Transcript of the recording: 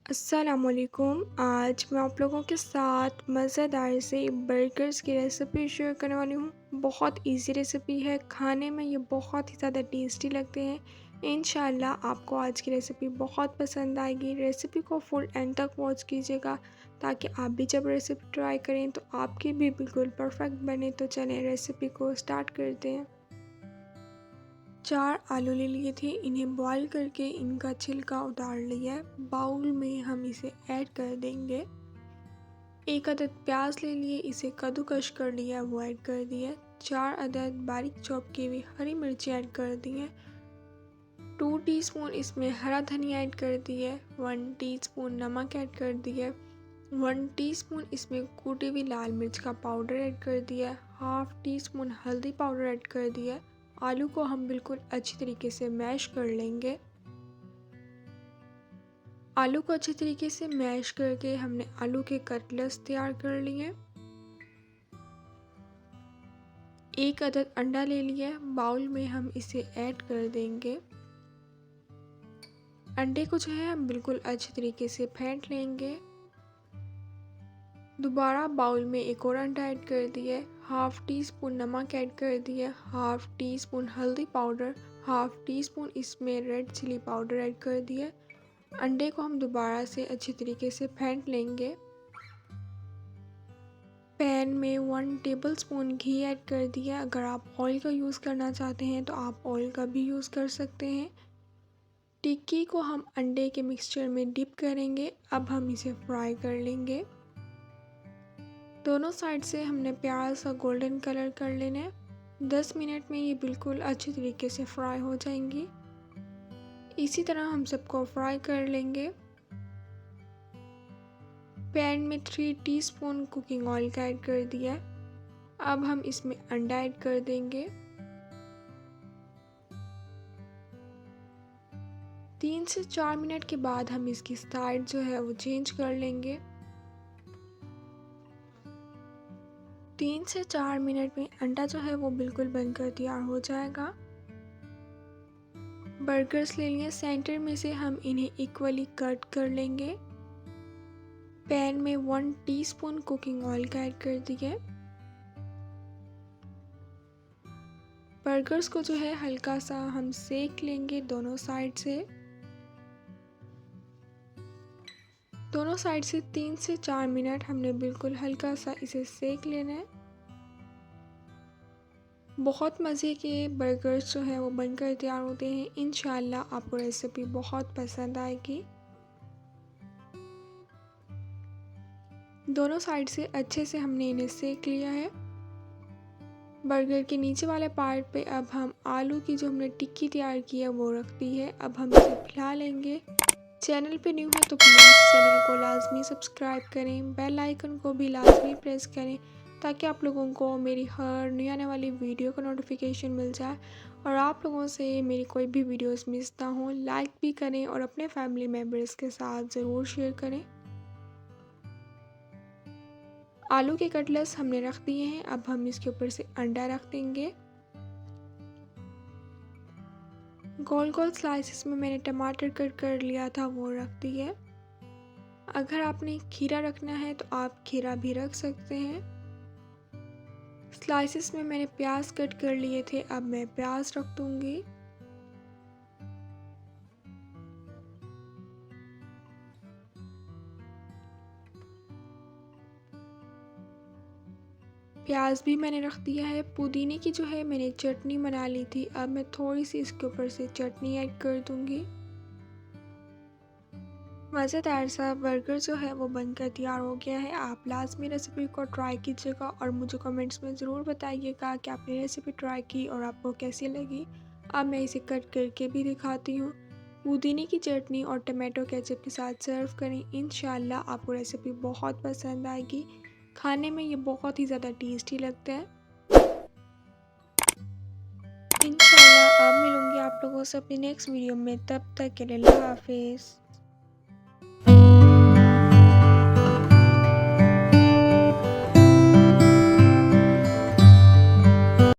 अस्सलामुअलैकुम। आज मैं आप लोगों के साथ मज़ेदार से बर्गर्स की रेसिपी शेयर करने वाली हूँ। बहुत इजी रेसिपी है, खाने में ये बहुत ही ज़्यादा टेस्टी लगते हैं। इंशाल्लाह आपको आज की रेसिपी बहुत पसंद आएगी। रेसिपी को फुल एंड तक वॉच कीजिएगा ताकि आप भी जब रेसिपी ट्राई करें तो आपकी भी बिल्कुल परफेक्ट बने। तो चलें रेसिपी को स्टार्ट करते हैं। 4 आलू ले लिए थे, इन्हें बॉईल करके इनका छिलका उतार लिया है। बाउल में हम इसे ऐड कर देंगे। 1 अदद प्याज ले लिए, इसे कद्दूकश कर लिया, वो ऐड कर दिया। 4 अदद बारीक चॉप की हुई हरी मिर्ची ऐड कर दी है। 2 टीस्पून इसमें हरा धनिया ऐड कर दिया है। 1 टीस्पून नमक ऐड कर दिया है। 1 टीस्पून इसमें कूटी हुई लाल मिर्च का पाउडर ऐड कर दिया है। हाफ टी स्पून हल्दी पाउडर ऐड कर दिया है। आलू को हम बिल्कुल अच्छी तरीके से मैश कर लेंगे। आलू को अच्छी तरीके से मैश करके हमने आलू के कटलेट्स तैयार कर लिए। 1 अदद अंडा ले लिया, बाउल में हम इसे ऐड कर देंगे। अंडे को जो है हम बिल्कुल अच्छी तरीके से फेंट लेंगे। दोबारा बाउल में एक और अंडा ऐड कर दिया। हाफ टी स्पून नमक ऐड कर दिया। हाफ टी स्पून हल्दी पाउडर, हाफ टी स्पून इसमें रेड चिली पाउडर ऐड कर दिया। अंडे को हम दोबारा से अच्छी तरीके से फेंट लेंगे। पैन में 1 टेबलस्पून घी ऐड कर दिया। अगर आप ऑयल का यूज़ करना चाहते हैं तो आप ऑयल का भी यूज़ कर सकते हैं। टिक्की को हम अंडे के मिक्सचर में डिप करेंगे। अब हम इसे फ्राई कर लेंगे। दोनों साइड से हमने प्याज सा गोल्डन कलर कर लेना है। 10 मिनट में ये बिल्कुल अच्छी तरीके से फ्राई हो जाएंगी। इसी तरह हम सबको फ्राई कर लेंगे। पैन में 3 टीस्पून कुकिंग ऑयल का ऐड कर दिया है। अब हम इसमें अंडा ऐड कर देंगे। 3 से 4 मिनट के बाद हम इसकी साइड जो है वो चेंज कर लेंगे। 3 से 4 मिनट में अंडा जो है वो बिल्कुल बनकर तैयार हो जाएगा। बर्गर्स ले लिए, सेंटर में से हम इन्हें इक्वली कट कर लेंगे। पैन में 1 टीस्पून कुकिंग ऑयल का ऐड कर दिया। बर्गर्स को जो है हल्का सा हम सेक लेंगे दोनों साइड से। दोनों साइड से 3 से 4 मिनट हमने बिल्कुल हल्का सा इसे सेक लेना है। बहुत मज़े के बर्गर्स जो है वो बनकर तैयार होते हैं। इंशाल्लाह आपको रेसिपी बहुत पसंद आएगी। दोनों साइड से अच्छे से हमने इन्हें सेक लिया है। बर्गर के नीचे वाले पार्ट पे अब हम आलू की जो हमने टिक्की तैयार की है वो रख दी है। अब हम इसे फैला लेंगे। चैनल पे न्यू है तो प्लीज़ चैनल को लाजमी सब्सक्राइब करें, बेल आइकन को भी लाजमी प्रेस करें ताकि आप लोगों को मेरी हर नई आने वाली वीडियो का नोटिफिकेशन मिल जाए और आप लोगों से मेरी कोई भी वीडियोस मिस ना हो। लाइक भी करें और अपने फैमिली मेम्बर्स के साथ ज़रूर शेयर करें। आलू के कटलेट्स हमने रख दिए हैं। अब हम इसके ऊपर से अंडा रख देंगे। गोल गोल स्लाइसेस में मैंने टमाटर कट कर लिया था वो रख दिए। अगर आपने खीरा रखना है तो आप खीरा भी रख सकते हैं। स्लाइसेस में मैंने प्याज कट कर लिए थे, अब मैं प्याज रख दूंगी। प्याज भी मैंने रख दिया है। पुदीने की जो है मैंने चटनी बना ली थी, अब मैं थोड़ी सी इसके ऊपर से चटनी ऐड कर दूंगी। मज़ेदार सा बर्गर जो है वो बनकर तैयार हो गया है। आप लाजमी रेसिपी को ट्राई कीजिएगा और मुझे कमेंट्स में ज़रूर बताइएगा कि आपने रेसिपी ट्राई की और आपको कैसी लगी। अब मैं इसे कट करके भी दिखाती हूँ। पुदीने की चटनी और टमाटो केचप के साथ सर्व करें। इंशाल्लाह आपको रेसिपी बहुत पसंद आएगी। खाने में ये बहुत ही ज़्यादा टेस्टी लगता है। इंशाल्लाह अब मिलूँगी आप लोगों से अपनी नेक्स्ट वीडियो में, तब तक के लिए अल्लाह हाफिज़।